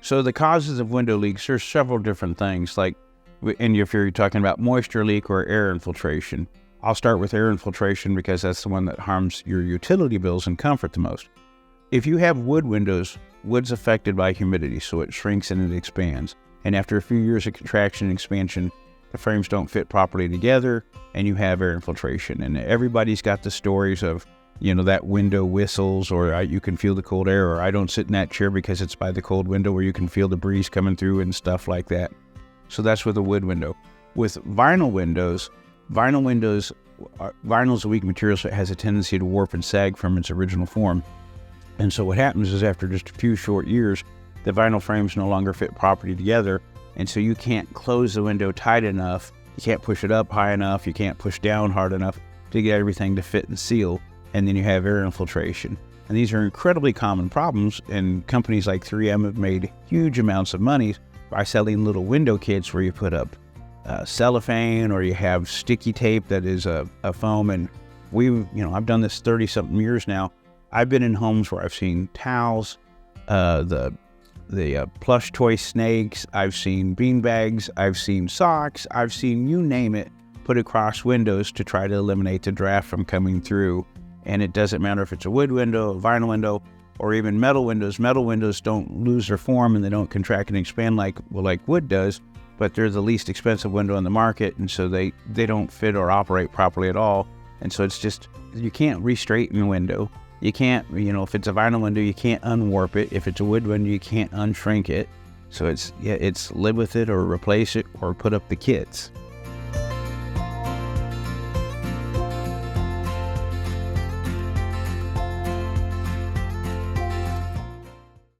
So the causes of window leaks, there's several different things, like, and if you're talking about moisture leak or air infiltration. I'll start with air infiltration because that's the one that harms your utility bills and comfort the most. If you have wood windows, wood's affected by humidity, so it shrinks and it expands. And after a few years of contraction and expansion, the frames don't fit properly together and you have air infiltration. And everybody's got the stories of, that window whistles, or you can feel the cold air, or I don't sit in that chair because it's by the cold window where you can feel the breeze coming through and stuff like that. So that's with a wood window. With vinyl windows, vinyl's a weak material, so it has a tendency to warp and sag from its original form. And so what happens is after just a few short years, the vinyl frames no longer fit properly together, and so you can't close the window tight enough, you can't push it up high enough, you can't push down hard enough to get everything to fit and seal, and then you have air infiltration. And these are incredibly common problems, and companies like 3M have made huge amounts of money by selling little window kits where you put up cellophane, or you have sticky tape that is a foam. And I've done this 30-something years now. I've been in homes where I've seen towels, the plush toy snakes, I've seen bean bags, I've seen socks, I've seen you name it, put across windows to try to eliminate the draft from coming through. And it doesn't matter if it's a wood window, a vinyl window, or even metal windows. Metal windows don't lose their form and they don't contract and expand like wood does, but they're the least expensive window on the market, and so they don't fit or operate properly at all. And so it's just, you can't re-straighten the window. You can't, if it's a vinyl window, you can't unwarp it. If it's a wood window, you can't unshrink it. So it's live with it or replace it or put up the kits.